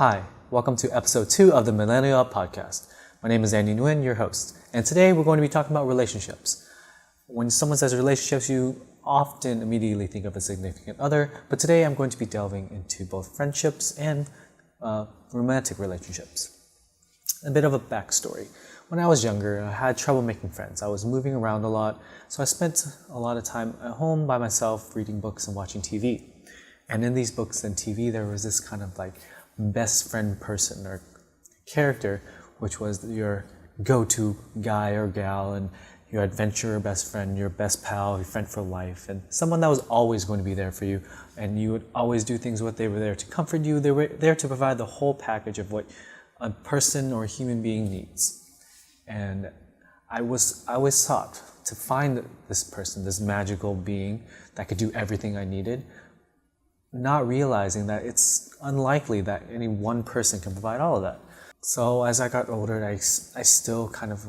Hi, welcome to episode 2 of the Millennial podcast. My name is Andy Nguyen, your host, and today we're going to be talking about relationships. When someone says relationships, you often immediately think of a significant other, but today I'm going to be delving into both friendships and romantic relationships. A bit of a backstory. When I was younger, I had trouble making friends. I was moving around a lot, so I spent a lot of time at home by myself reading books and watching TV. And in these books and TV, there was this kind of like best friend person or character, which was your go-to guy or gal and your adventurer best friend, your best pal, your friend for life, and someone that was always going to be there for you, and you would always do things what they were there to comfort you. They were there to provide the whole package of what a person or a human being needs. And I always sought to find this person, this magical being that could do everything I needed, not realizing that it's unlikely that any one person can provide all of that. So as I got older, I still kind of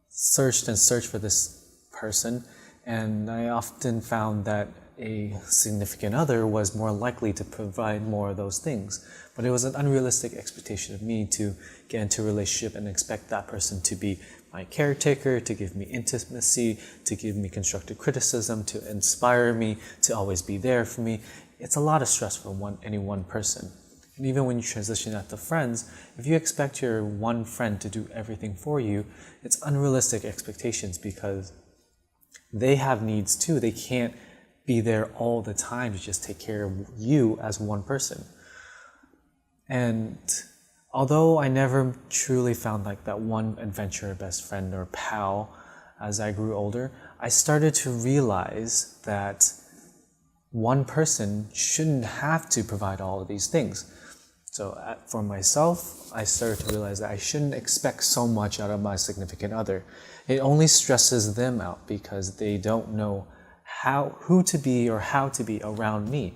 searched for this person, and I often found that a significant other was more likely to provide more of those things. But it was an unrealistic expectation of me to get into a relationship and expect that person to be my caretaker, to give me intimacy, to give me constructive criticism, to inspire me, to always be there for me. It's a lot of stress for any one person. And even when you transition out to friends, if you expect your one friend to do everything for you, it's unrealistic expectations because they have needs too. They can't be there all the time to just take care of you as one person. And although I never truly found like that one adventurer best friend or pal as I grew older, I started to realize that one person shouldn't have to provide all of these things. So for myself, I started to realize that I shouldn't expect so much out of my significant other. It only stresses them out because they don't know who to be or how to be around me.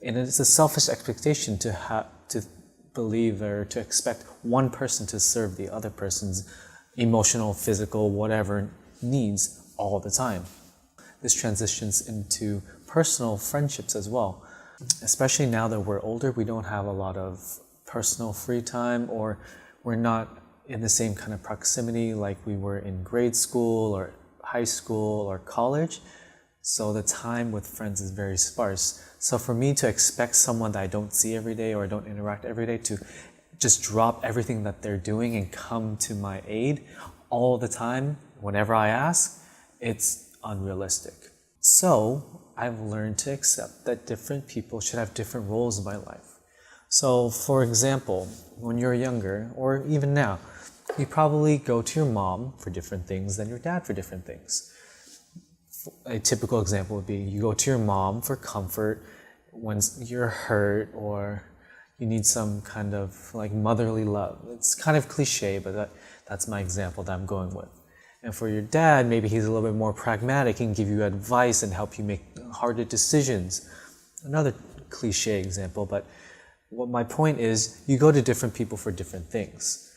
And it's a selfish expectation to believe or to expect one person to serve the other person's emotional, physical, whatever needs all the time. This transitions into personal friendships as well. Especially now that we're older, we don't have a lot of personal free time, or we're not in the same kind of proximity like we were in grade school or high school or college. So the time with friends is very sparse. So for me to expect someone that I don't see every day or I don't interact every day to just drop everything that they're doing and come to my aid all the time, whenever I ask, it's unrealistic. So I've learned to accept that different people should have different roles in my life. So for example, when you're younger, or even now, you probably go to your mom for different things than your dad for different things. A typical example would be you go to your mom for comfort when you're hurt or you need some kind of like motherly love. It's kind of cliche, but that's my example that I'm going with. And for your dad, maybe he's a little bit more pragmatic and give you advice and help you make harder decisions. Another cliche example, but what my point is, you go to different people for different things.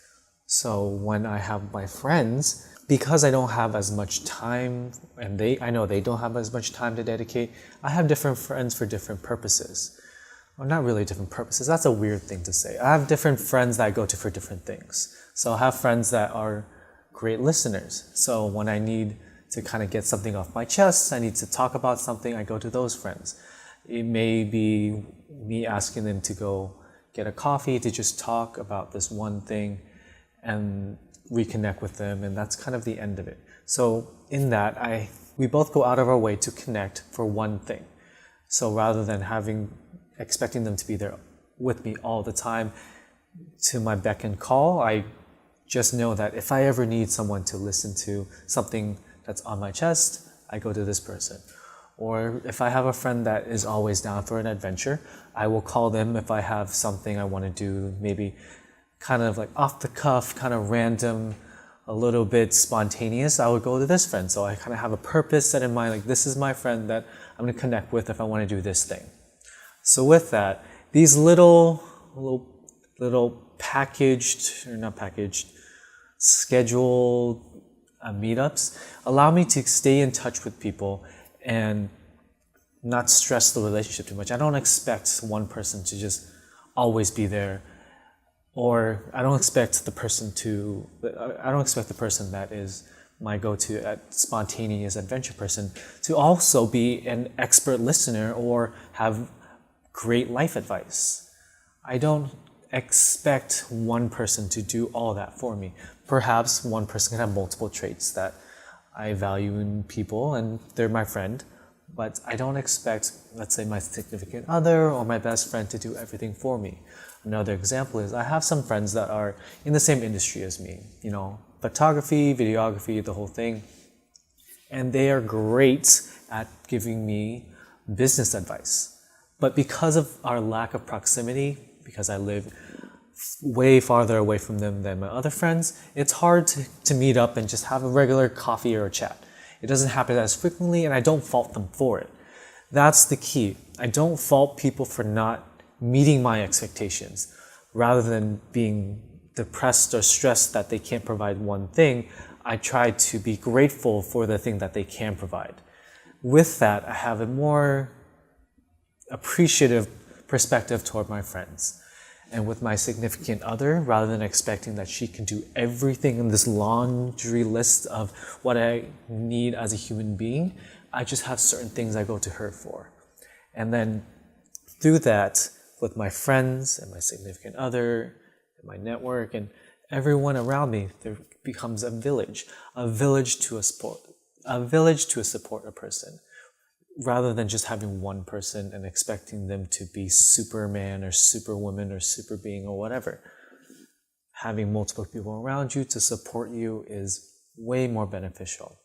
So when I have my friends, because I don't have as much time, and I know they don't have as much time to dedicate, I have different friends for different purposes. Well, not really different purposes, that's a weird thing to say. I have different friends that I go to for different things. So I have friends that are great listeners. So when I need to kind of get something off my chest, I need to talk about something, I go to those friends. It may be me asking them to go get a coffee to just talk about this one thing and reconnect with them, and that's kind of the end of it. So in that, we both go out of our way to connect for one thing. So rather than expecting them to be there with me all the time to my beck and call, I just know that if I ever need someone to listen to something that's on my chest, I go to this person. Or if I have a friend that is always down for an adventure, I will call them if I have something I want to do, maybe kind of like off the cuff, kind of random, a little bit spontaneous. I would go to this friend. So I kind of have a purpose set in mind, like this is my friend that I'm going to connect with if I want to do this thing. So with that, these little scheduled meetups allow me to stay in touch with people and not stress the relationship too much. I don't expect one person to just always be there, or I don't expect the person that is my go-to spontaneous adventure person to also be an expert listener or have great life advice. I don't expect one person to do all that for me. Perhaps one person can have multiple traits that I value in people and they're my friend, but I don't expect, let's say, my significant other or my best friend to do everything for me. Another example is I have some friends that are in the same industry as me, photography, videography, the whole thing. And they are great at giving me business advice. But because of our lack of proximity, because I live way farther away from them than my other friends, it's hard to meet up and just have a regular coffee or a chat. It doesn't happen as frequently, and I don't fault them for it. That's the key. I don't fault people for not meeting my expectations. Rather than being depressed or stressed that they can't provide one thing, I try to be grateful for the thing that they can provide. With that, I have a more appreciative perspective toward my friends. And with my significant other, rather than expecting that she can do everything in this laundry list of what I need as a human being, I just have certain things I go to her for. And then through that, with my friends and my significant other and my network and everyone around me, there becomes a village to support a person, rather than just having one person and expecting them to be Superman or Superwoman or super being or whatever. Having multiple people around you to support you is way more beneficial.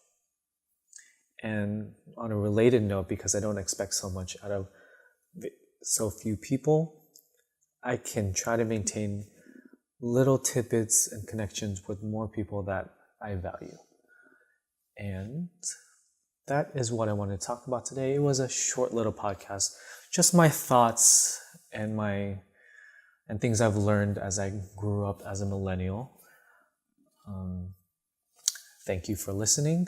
And on a related note, because I don't expect so much out of so few people, I can try to maintain little tidbits and connections with more people that I value. And that is what I wanted to talk about today. It was a short little podcast, just my thoughts and things I've learned as I grew up as a millennial. Thank you for listening.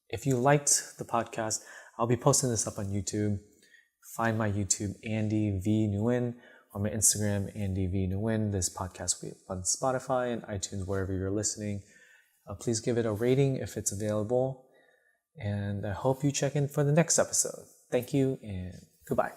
If you liked the podcast, I'll be posting this up on YouTube. Find my YouTube, Andy V. Nguyen, or my Instagram, Andy V. Nguyen. This podcast will be on Spotify and iTunes, wherever you're listening. Please give it a rating if it's available. And I hope you check in for the next episode. Thank you and goodbye.